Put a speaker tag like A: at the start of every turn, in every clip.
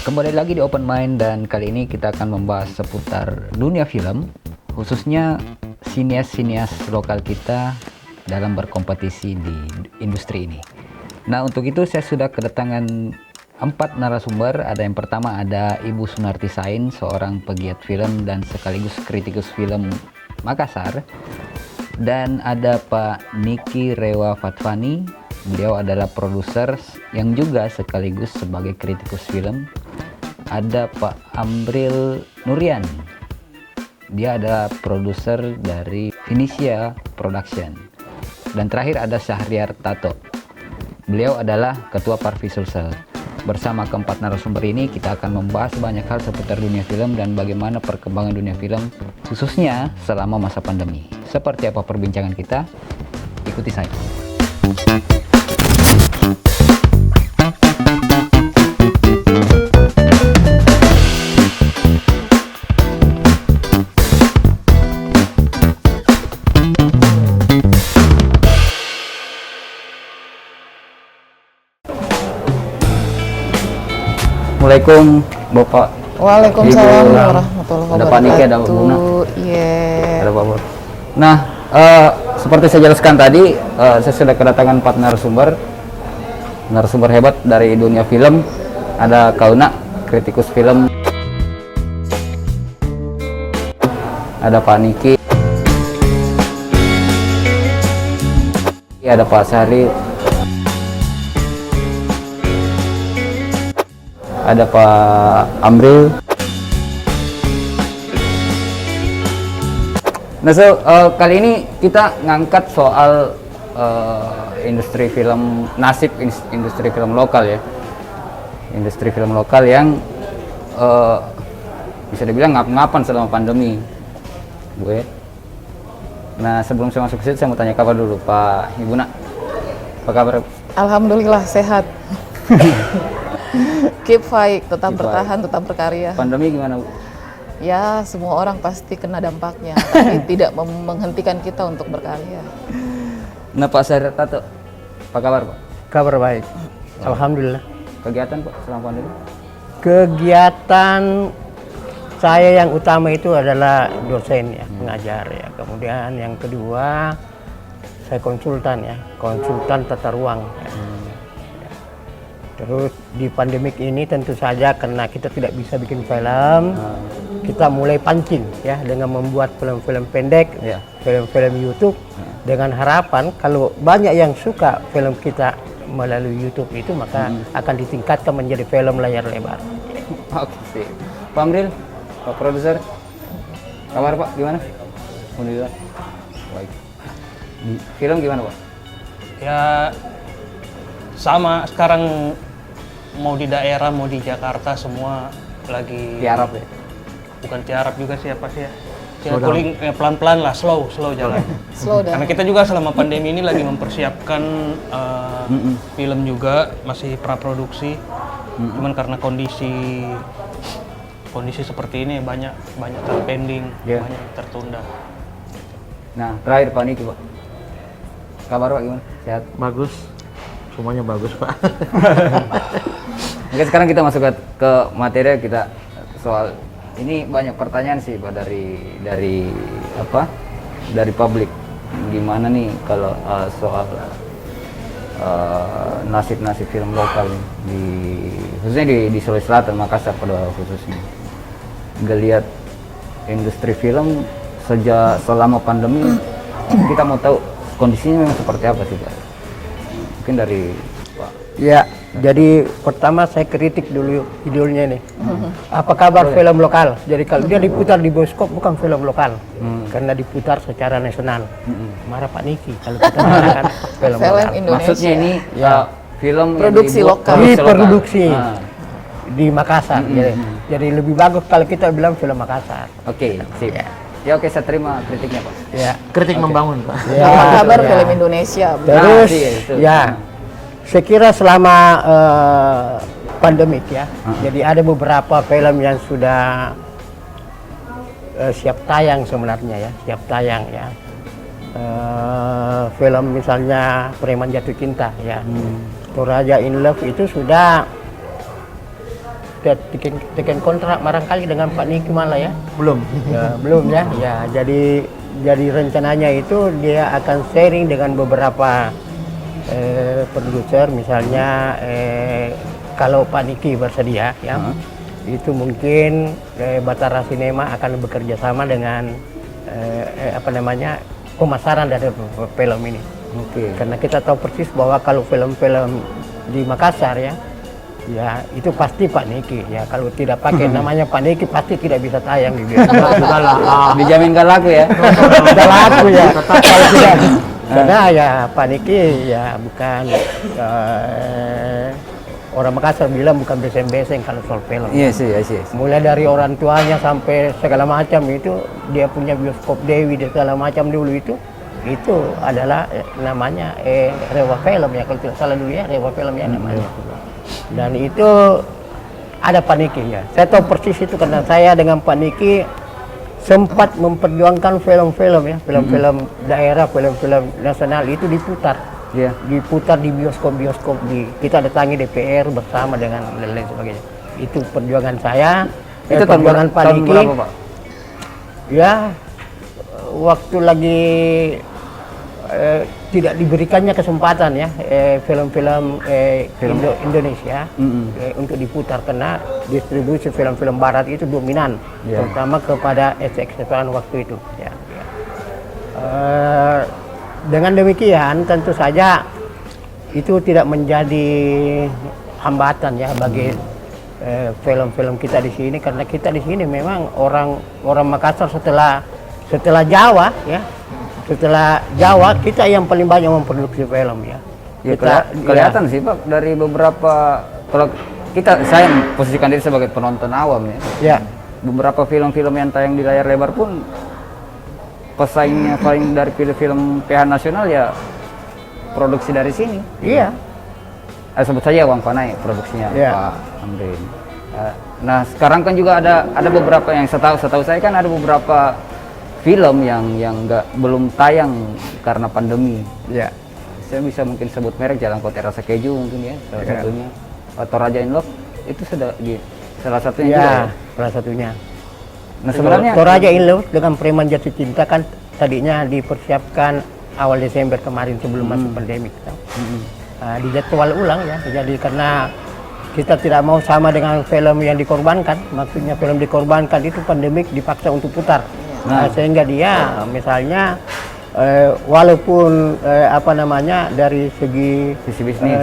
A: Kembali lagi di Open Mind dan kali ini kita akan membahas seputar dunia film, khususnya sinias-sinias lokal kita dalam berkompetisi di industri ini. Nah, untuk itu saya sudah kedatangan 4 narasumber. Ada yang pertama ada Ibu Sunarti Sain, seorang pegiat film dan sekaligus kritikus film Makassar. Dan ada Pak Niki Rewa Fatwani, beliau adalah produser yang juga sekaligus sebagai kritikus film. Ada Pak Amril Nurian, dia adalah produser dari Finisia Production. Dan terakhir ada Syahriar Tato, beliau adalah ketua Parvi Sulsel. Bersama keempat narasumber ini kita akan membahas banyak hal seputar dunia film dan bagaimana perkembangan dunia film khususnya selama masa pandemi. Seperti apa perbincangan kita? Ikuti saya. Assalamualaikum Bapak.
B: Waalaikumsalam
A: Ibu.
B: warahmatullahi wabarakatuh.
A: Ada Pak Niki, ada Bu Buna.
B: Iya.
A: Ada Pak Bur. Nah, seperti saya jelaskan tadi, saya sudah kedatangan 4 narasumber hebat dari dunia film. Ada Kauna, kritikus film. Ada Pak Niki. Ada Pak Syahri. Ada Pak Amril. Nah, kali ini kita ngangkat soal industri film, nasib industri film lokal ya. Industri film lokal yang bisa dibilang ngap-ngapan selama pandemi. Gue. Nah, sebelum saya masuk ke situ saya mau tanya kabar dulu Pak Ibuna. Apa kabar?
B: Alhamdulillah sehat. Keep fight, tetap
A: Keep
B: bertahan, tetap berkarya.
A: Pandemi gimana, Bu?
B: Ya, semua orang pasti kena dampaknya, tapi tidak menghentikan kita untuk berkarya.
A: Nah, Pak Syahriar Tato, apa kabar, Pak?
C: Kabar baik, alhamdulillah.
A: Kegiatan, Pak, selama pandemi?
C: Kegiatan saya yang utama itu adalah dosen ya, pengajar ya. Kemudian yang kedua saya konsultan ya, konsultan tata ruang. Ya. Terus di pandemik ini tentu saja karena kita tidak bisa bikin film, kita mulai pancing ya dengan membuat film-film pendek, film-film YouTube, dengan harapan kalau banyak yang suka film kita melalui YouTube itu maka akan ditingkatkan menjadi film layar lebar.
A: Oke, sih. Pak Amril, Pak produser, kabar Pak gimana? Alhamdulillah. Baik. Film gimana, Pak?
D: Ya sama, sekarang mau di daerah mau di Jakarta semua lagi
A: Tiarap ya?
D: bukan tiarap juga sih, apa sih ya, cooling, pelan-pelan lah, slow jalan.
B: Slow down.
D: Karena kita juga selama pandemi ini lagi mempersiapkan film juga, masih praproduksi. Cuman karena kondisi seperti ini banyak terpending, banyak tertunda.
A: Nah, terakhir Pak Niki, Pak. Kabar Pak gimana? Sehat?
E: Bagus, semuanya bagus Pak.
A: Oke, sekarang kita masuk ke materi kita soal ini. Banyak pertanyaan sih Pak dari publik. Gimana nih kalau soal nasib film lokal khususnya di Sulawesi Selatan, Makassar pada khususnya. Ngelihat industri film selama pandemi, kita mau tahu kondisinya memang seperti apa sih Pak? Mungkin dari Pak.
C: Ya, jadi pertama saya kritik dulu judulnya nih. Apa kabar film lokal? Jadi kalau dia diputar di bioskop bukan film lokal, karena diputar secara nasional. Marah Pak Niki kalau kita mengatakan film lokal.
B: Indonesia.
A: Maksudnya ini film
B: Produksi
A: yang
B: lokal.
C: Diproduksi di Makassar. Jadi lebih bagus kalau kita bilang film Makassar.
A: Oke, sip. Ya oke, saya terima kritiknya Pak.
C: Ya.
E: Kritik membangun Pak.
C: Ya,
B: Apa kabar
C: ya.
B: film Indonesia?
C: Terus
A: itu.
C: ya, saya kira selama pandemik ya, jadi ada beberapa film yang sudah siap tayang sebenarnya ya, siap tayang ya. Film misalnya Preman Jatuh Cinta ya, Toraja in Love itu sudah tekan kontrak barangkali dengan Pak Niki malah ya.
E: Belum.
C: Ya, belum ya. Ya, jadi rencananya itu dia akan sharing dengan beberapa produser, misalnya kalau Pak Niki bersedia ya. Itu mungkin Batara Cinema akan bekerja sama dengan pemasaran dari film ini.
A: Oke.
C: Karena kita tahu persis bahwa kalau film-film di Makassar ya itu pasti Pak Niki ya. Kalau tidak pakai namanya Pak Niki pasti tidak bisa tayang di bioskop.
A: Dijamin gak laku ya?
C: Tidak laku ya. Kalau tidak, karena ya Pak Niki ya bukan orang Makassar bilang bukan beseng-beseng kalau soal film.
A: Iya sih, iya sih.
C: Mulai dari orang tuanya sampai segala macam itu, dia punya bioskop Dewi dan segala macam dulu itu adalah namanya Rewa Film ya, kalau tidak salah dulu ya, Rewa Film ya namanya. Dan itu ada Pak Niki ya. Saya tahu persis itu karena saya dengan Pak Niki sempat memperjuangkan film-film ya, film-film daerah, film-film nasional itu diputar.
A: Iya.
C: Diputar di bioskop-bioskop, kita datangi DPR bersama dengan lain-lain sebagainya. Itu perjuangan saya.
A: Itu
C: perjuangan Pak
A: tahun
C: Niki.
A: berapa, Pak?
C: Ya, waktu lagi tidak diberikannya kesempatan ya film-film Indonesia untuk diputar karena distribusi film-film Barat itu dominan, terutama kepada SX waktu itu. Ya. Dengan demikian tentu saja itu tidak menjadi hambatan ya bagi film-film kita di sini, karena kita di sini memang orang Makassar setelah Jawa ya, setelah Jawa kita yang paling banyak memproduksi film ya.
A: Ya, kelihatan sih Pak dari beberapa, kalau saya posisikan diri sebagai penonton awam ya.
C: Ya.
A: Beberapa film-film yang tayang di layar lebar pun pesaingnya paling dari film-film PH nasional ya produksi dari sini.
C: Iya.
A: Sebut saja Wang Panai produksinya
C: Iya.
A: Pak Amrin. Nah sekarang kan juga ada beberapa yang setahu saya kan ada beberapa film yang belum tayang karena pandemi.
C: Ya.
A: Saya bisa mungkin sebut merek Jalan Kote Rasa Keju mungkin ya salah satunya, atau Raja in Love itu sudah salah satunya juga ya.
C: Salah satunya.
A: Nah sebenarnya
C: Toraja in Love dengan Preman Jatuh Cinta kan tadinya dipersiapkan awal Desember kemarin sebelum masuk pandemi. Dijadwal ulang ya, jadi karena kita tidak mau sama dengan film yang dikorbankan, maksudnya film dikorbankan itu pandemik dipaksa untuk putar. Sehingga dia misalnya walaupun dari segi
A: bisnis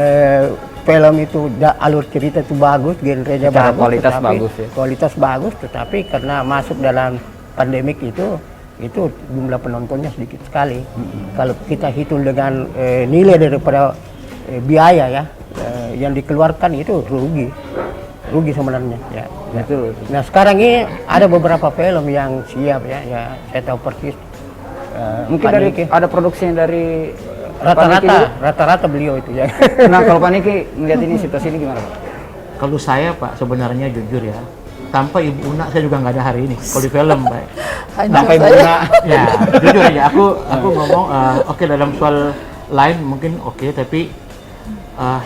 C: film itu alur cerita itu bagus, genrenya bagus,
A: kualitas bagus ya.
C: Kualitas bagus, tetapi karena masuk dalam pandemik itu jumlah penontonnya sedikit sekali. Kalau kita hitung dengan nilai daripada biaya ya yang dikeluarkan itu rugi sebenarnya ya.
A: Betul.
C: Nah sekarang ini ada beberapa film yang siap ya saya tahu persis.
A: Mungkin dari ada produksinya dari
C: rata-rata beliau itu ya.
A: Nah kalau Pak Niki melihat ini situasi ini gimana Pak?
E: Kalau saya Pak sebenarnya jujur ya, tanpa Ibu Una saya juga nggak ada hari ini. Kalau di film Pak.
A: Tanpa Ibu Una.
E: Ya jujur aja aku ngomong oke, dalam soal lain mungkin oke, tapi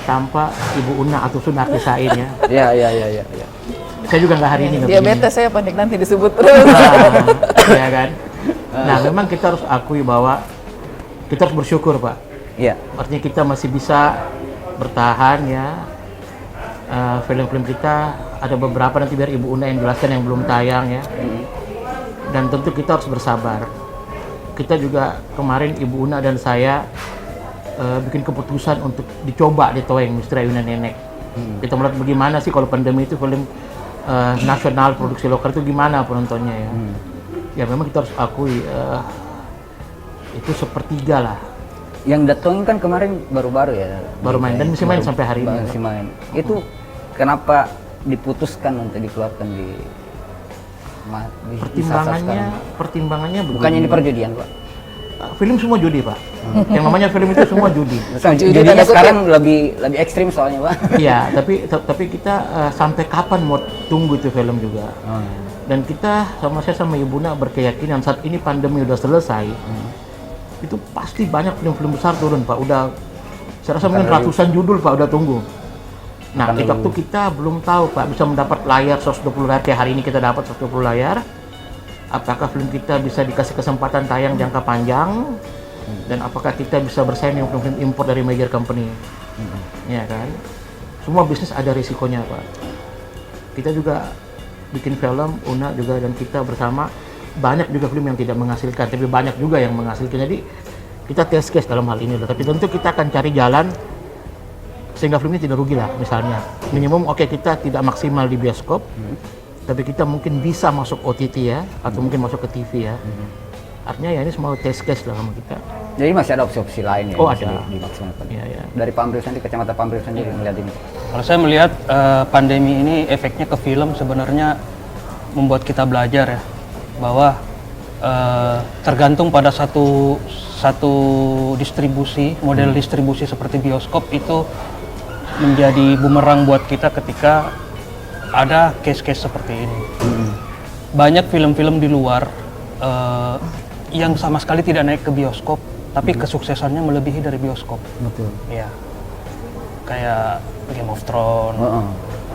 E: tanpa Ibu Una atau Sunarti Sain ya.
A: Iya.
E: Saya juga nggak hari ini.
B: Diabetes saya panik nanti disebut terus.
E: Ya kan. Nah memang kita harus akui bahwa kita harus bersyukur Pak.
A: Iya.
E: Artinya kita masih bisa bertahan ya. Film-film kita ada beberapa, nanti biar Ibu Una yang jelaskan yang belum tayang ya. Dan tentu kita harus bersabar. Kita juga kemarin Ibu Una dan saya bikin keputusan untuk dicoba ditoeng Misteri Ayunan Nenek. Kita melihat bagaimana sih kalau pandemi itu film nasional produksi lokal itu gimana penontonnya ya. Ya memang kita harus akui itu sepertiga lah.
A: Yang datang kan kemarin baru-baru ya.
E: Baru main dan masih main sampai hari ini.
A: Masih main. Itu kenapa diputuskan untuk dikeluarkan di
E: pertimbangannya
A: bukannya ini perjudian Pak?
E: Film semua judi Pak. Yang namanya film itu semua judi.
A: Judinya sekarang lebih ekstrim soalnya Pak.
E: Iya, tapi kita sampai kapan mau tunggu itu film juga. Dan kita saya sama Ibu Una berkeyakinan saat ini pandemi udah selesai, itu pasti banyak film-film besar turun Pak. Udah saya rasa mungkin ratusan judul Pak udah tunggu. Nah, di waktu kita belum tahu Pak bisa mendapat layar 120 layar kayak hari ini kita dapat 120 layar. Apakah film kita bisa dikasih kesempatan tayang jangka panjang? Dan apakah kita bisa bersaing dengan film-film impor dari major company? Ya kan? Semua bisnis ada risikonya Pak. Kita juga bikin film, Una juga dan kita bersama, banyak juga film yang tidak menghasilkan, tapi banyak juga yang menghasilkan. Jadi kita test case dalam hal ini, tapi tentu kita akan cari jalan sehingga film ini tidak rugi lah. Misalnya minimum kita tidak maksimal di bioskop, tapi kita mungkin bisa masuk OTT ya, atau mungkin masuk ke TV ya. Artinya ya ini semua test case lah sama kita.
A: Jadi masih ada opsi-opsi lain ya
E: Oh,
A: yang bisa
E: ada.
A: dimaksimalkan.
E: Iya.
A: Dari Pak Amril sendiri, Kacamata Pak Amril sendiri melihat ini.
D: Kalau saya melihat pandemi ini efeknya ke film sebenarnya membuat kita belajar ya, bahwa tergantung pada satu distribusi, model distribusi seperti bioskop itu menjadi bumerang buat kita ketika ada case-case seperti ini. Banyak film-film di luar yang sama sekali tidak naik ke bioskop, tapi kesuksesannya melebihi dari bioskop.
A: Betul.
D: Ya, kayak Game of Thrones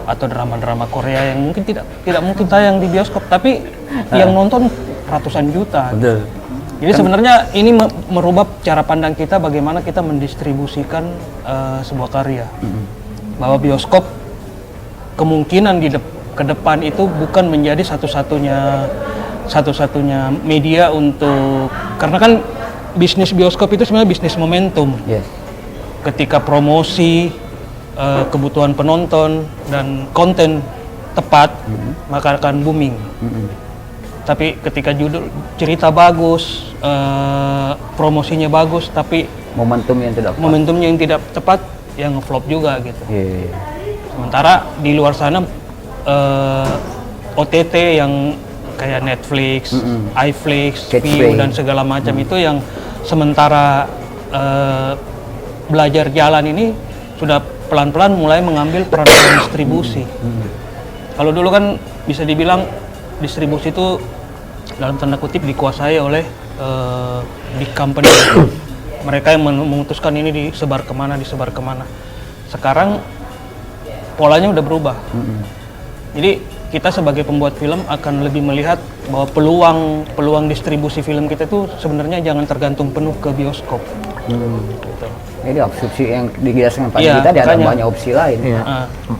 D: atau drama-drama Korea yang mungkin tidak mungkin tayang di bioskop, tapi yang nonton ratusan juta.
A: Betul.
D: Jadi sebenarnya ini merubah cara pandang kita bagaimana kita mendistribusikan sebuah karya. Bahwa bioskop kemungkinan ke depan itu bukan menjadi satu-satunya media untuk, karena kan bisnis bioskop itu sebenarnya bisnis momentum.
A: Yes.
D: Ketika promosi, kebutuhan penonton dan konten tepat, maka akan booming. Tapi ketika judul cerita bagus, promosinya bagus, tapi
A: Momentumnya yang tidak
D: tepat, yang ngeflop juga gitu.
A: Iya.
D: Sementara di luar sana OTT yang kayak Netflix, iFlix, Viu dan segala macam itu yang sementara belajar jalan ini sudah pelan-pelan mulai mengambil peran distribusi. Kalau dulu kan bisa dibilang distribusi itu dalam tanda kutip dikuasai oleh big company. Mereka yang memutuskan ini disebar kemana. Sekarang polanya udah berubah. Jadi kita sebagai pembuat film akan lebih melihat bahwa peluang distribusi film kita itu sebenarnya jangan tergantung penuh ke bioskop. Gitu.
A: Jadi opsi yang dijelaskan pada
D: Iya,
A: kita ada
D: makanya.
A: banyak opsi lain.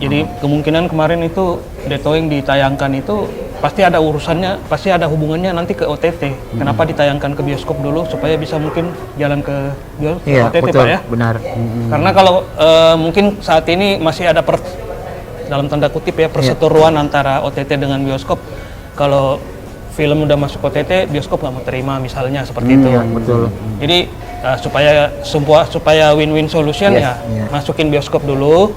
D: Jadi kemungkinan kemarin itu Deto yang ditayangkan itu pasti ada urusannya, pasti ada hubungannya nanti ke OTT. Kenapa ditayangkan ke bioskop dulu supaya bisa mungkin jalan ke
E: Iya,
D: OTT
E: betul,
D: Pak ya?
E: benar.
D: Karena kalau mungkin saat ini masih ada dalam tanda kutip ya perseteruan antara OTT dengan bioskop. Kalau film udah masuk OTT, bioskop nggak mau terima misalnya seperti itu.
E: Iya, betul.
D: Jadi supaya win-win solution ya masukin bioskop dulu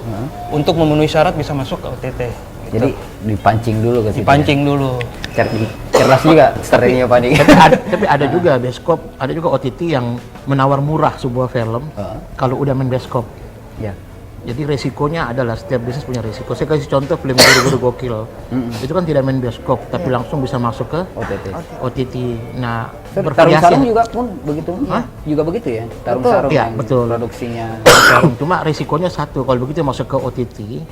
D: untuk memenuhi syarat bisa masuk ke OTT. Gitu.
A: Jadi dipancing dulu ke situ.
D: Dipancing dulu.
A: Cerdas juga strateginya Pak Dik.
E: Tapi ada juga bioskop, ada juga OTT yang menawar murah sebuah film kalau udah main bioskop.
A: Ya.
E: Jadi resikonya adalah setiap bisnis punya resiko. Saya kasih contoh film Guru-Guru Gokil. Itu kan tidak main bioskop, tapi langsung bisa masuk ke OTT. Nah,
A: Tarung
E: bervariasi.
A: Sarung juga pun begitu. Juga begitu ya. Tarung Sarung
E: Iya,
A: yang
E: betul.
A: produksinya.
E: Cuma risikonya satu, kalau begitu masuk ke OTT,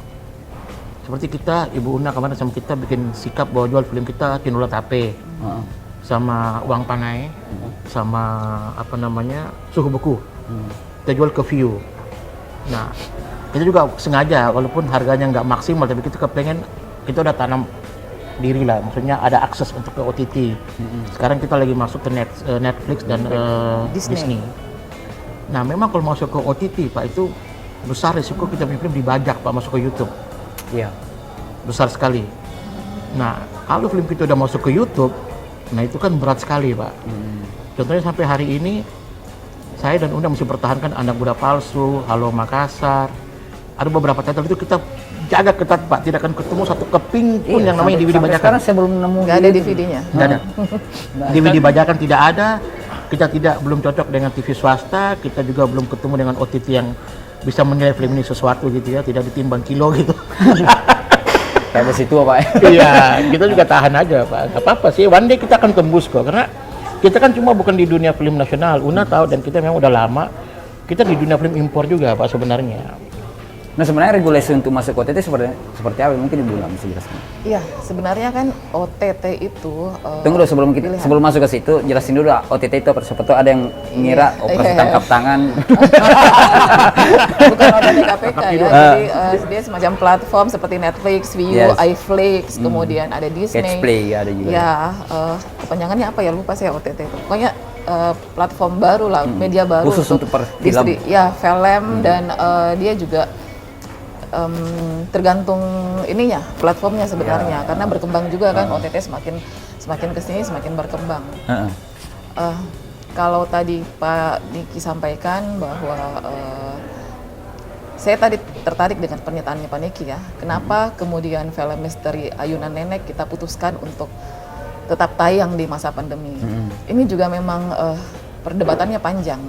E: seperti kita, Ibu Una kemarin sama kita bikin sikap bahwa jual film kita Tinulat HP, sama Uang Panai, sama Suhu Beku. Kita jual ke Viu. Nah, kita juga sengaja, walaupun harganya nggak maksimal, tapi kita kepengen, kita udah tanam diri lah, maksudnya ada akses untuk ke OTT. Sekarang kita lagi masuk ke Netflix dan Disney. Nah, memang kalau masuk ke OTT, Pak, itu besar risiko kita punya film dibajak, Pak, masuk ke YouTube.
A: Iya.
E: Besar sekali. Nah, kalau film kita udah masuk ke YouTube, nah itu kan berat sekali, Pak. Contohnya sampai hari ini, saya dan Una mesti pertahankan Anak Budak Palsu, Halo Makassar. Ada beberapa titel itu kita jaga ketat, Pak. Tidak akan ketemu satu keping pun yang namanya DVD bajakan.
A: Sekarang saya belum nemu.
B: Nggak ada DVD-nya.
E: Nggak ada. DVD bajakan tidak ada. Kita belum cocok dengan TV swasta. Kita juga belum ketemu dengan OTT yang bisa menilai film ini sesuatu gitu ya. Tidak ditimbang kilo gitu.
A: Kayak besi tua Pak.
E: Iya, kita juga tahan aja Pak. Gak apa-apa sih. One day kita akan tembus kok. Karena kita kan cuma bukan di dunia film nasional. Una tahu dan kita memang udah lama. Kita di dunia film impor juga Pak sebenarnya.
A: Nah sebenarnya regulasi untuk masuk OTT seperti apa? Mungkin Ibu nggak bisa jelaskan.
B: Iya, sebenarnya kan OTT itu
A: Tunggu dulu sebelum masuk ke situ jelasin dulu OTT itu apa? Siapa tahu ada yang ngira operasi tangkap tangan.
B: bukan OTT KPK ya. Jadi dia semacam platform seperti Netflix, Viu, iFlix, kemudian ada Disney.
A: Catchplay ada juga.
B: Ya, kepanjangannya apa ya, lupa saya OTT itu. Pokoknya platform baru lah, media baru
A: Khusus untuk per film.
B: Ya, film dan dia juga tergantung ininya, platformnya sebenarnya, karena berkembang juga kan OTT semakin kesini semakin berkembang. Kalau tadi Pak Diki sampaikan bahwa saya tadi tertarik dengan pernyataannya Pak Niki ya, kenapa kemudian film misteri Ayunan Nenek kita putuskan untuk tetap tayang di masa pandemi. Ini juga memang perdebatannya panjang.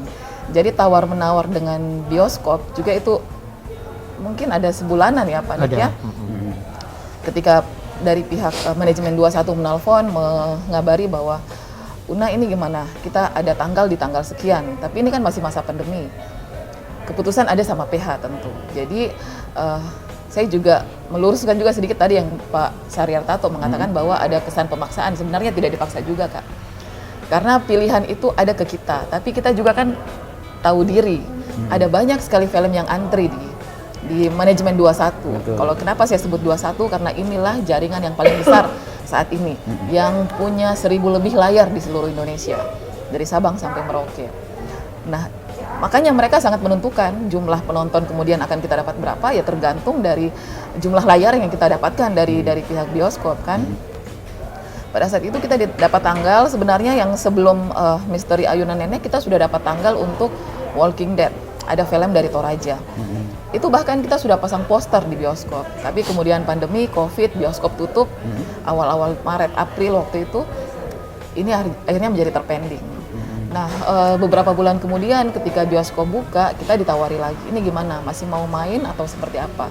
B: Jadi tawar-menawar dengan bioskop juga itu mungkin ada sebulanan ya Pak Nik ya. Ketika dari pihak manajemen 21 menelpon mengabari bahwa Una ini gimana, kita ada tanggal di tanggal sekian, tapi ini kan masih masa pandemi. Keputusan ada sama PH tentu. Jadi saya juga meluruskan juga sedikit tadi yang Pak Syahriar Tato mengatakan bahwa ada kesan pemaksaan. Sebenarnya tidak dipaksa juga Kak. Karena pilihan itu ada ke kita, tapi kita juga kan tahu diri. Ada banyak sekali film yang antri di manajemen 21. Kalau kenapa saya sebut 21? Karena inilah jaringan yang paling besar saat ini, yang punya 1000 lebih layar di seluruh Indonesia, dari Sabang sampai Merauke. Nah, makanya mereka sangat menentukan jumlah penonton kemudian akan kita dapat berapa, ya tergantung dari jumlah layar yang kita dapatkan dari pihak bioskop kan. Pada saat itu kita dapat tanggal, sebenarnya yang sebelum Misteri Ayunan Nenek kita sudah dapat tanggal untuk Walking Dead. Ada film dari Toraja. Itu bahkan kita sudah pasang poster di bioskop. Tapi kemudian pandemi, Covid, bioskop tutup. Awal-awal Maret, April waktu itu, ini akhirnya menjadi terpending. Nah, beberapa bulan kemudian ketika bioskop buka, kita ditawari lagi. Ini gimana? Masih mau main atau seperti apa?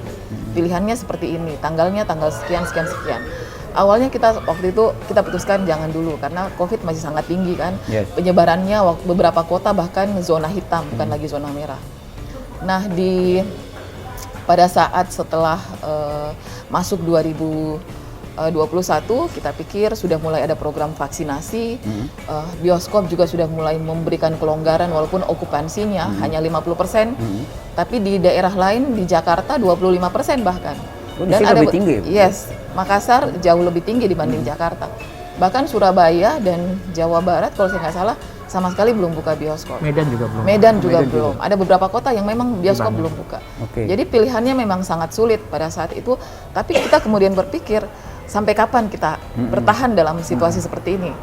B: Pilihannya seperti ini. Tanggalnya tanggal sekian, sekian, sekian. Awalnya waktu itu kita putuskan jangan dulu karena Covid masih sangat tinggi kan. Penyebarannya beberapa kota bahkan zona hitam, bukan lagi zona merah. Nah, pada saat setelah masuk 2021 kita pikir sudah mulai ada program vaksinasi, bioskop juga sudah mulai memberikan kelonggaran walaupun okupansinya hanya 50%, tapi di daerah lain di Jakarta 25% bahkan.
A: Dan ada lebih tinggi.
B: Yes, Makassar jauh lebih tinggi dibanding Jakarta. Bahkan Surabaya dan Jawa Barat kalau saya nggak salah sama sekali belum buka bioskop.
E: Medan juga belum.
B: Medan juga belum. Ada beberapa kota yang memang bioskop belum buka. Jadi pilihannya memang sangat sulit pada saat itu. Tapi kita kemudian berpikir sampai kapan kita bertahan dalam situasi seperti ini.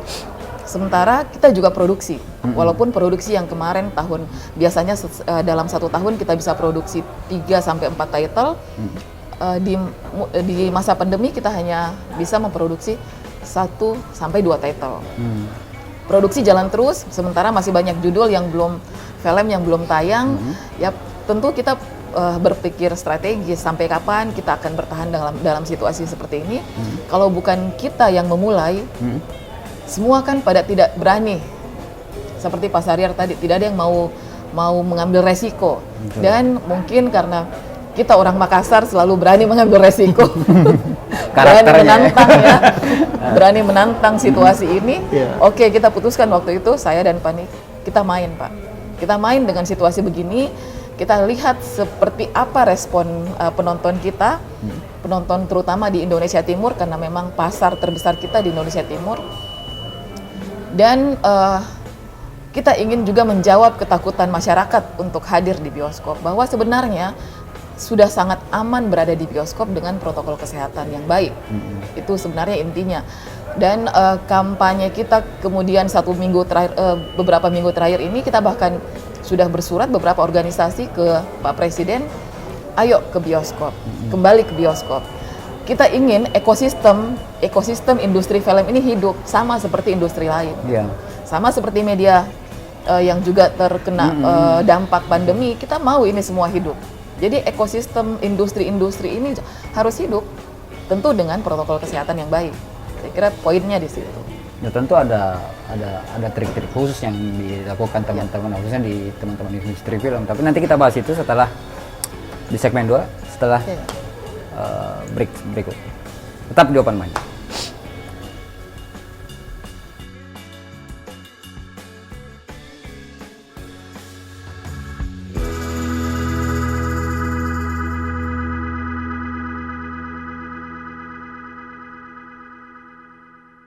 B: Sementara kita juga produksi. Walaupun produksi yang kemarin biasanya dalam 1 tahun kita bisa produksi 3 sampai 4 title. Di masa pandemi kita hanya bisa memproduksi 1 sampai 2 title. Produksi jalan terus, sementara masih banyak judul film yang belum tayang. Ya tentu kita berpikir strategis sampai kapan kita akan bertahan dalam situasi seperti ini. Kalau bukan kita yang memulai, semua kan pada tidak berani. Seperti Pak Syahriar tadi, tidak ada yang mau mengambil resiko. Dan mungkin karena kita orang Makassar selalu berani mengambil resiko, berani menantang ya, berani menantang situasi ini. Oke, kita putuskan waktu itu saya dan Pak Nik, kita main Pak, kita main dengan situasi begini, kita lihat seperti apa respon penonton kita, penonton terutama di Indonesia Timur karena memang pasar terbesar kita di Indonesia Timur, dan kita ingin juga menjawab ketakutan masyarakat untuk hadir di bioskop bahwa sebenarnya sudah sangat aman berada di bioskop dengan protokol kesehatan yang baik. Itu sebenarnya intinya. Dan kampanye kita kemudian beberapa minggu terakhir ini kita bahkan sudah bersurat beberapa organisasi ke Pak Presiden, ayo ke bioskop, kembali ke bioskop. Kita ingin ekosistem industri film ini hidup sama seperti industri lain. Sama seperti media yang juga terkena dampak pandemi, kita mau ini semua hidup. Jadi ekosistem industri ini harus hidup, tentu dengan protokol kesehatan yang baik. Saya kira poinnya di situ.
A: Ya tentu ada trik-trik khusus yang dilakukan teman-teman, khususnya di teman-teman industri film. Tapi nanti kita bahas itu setelah di segmen 2 setelah break berikut. Tetap di Open Mind.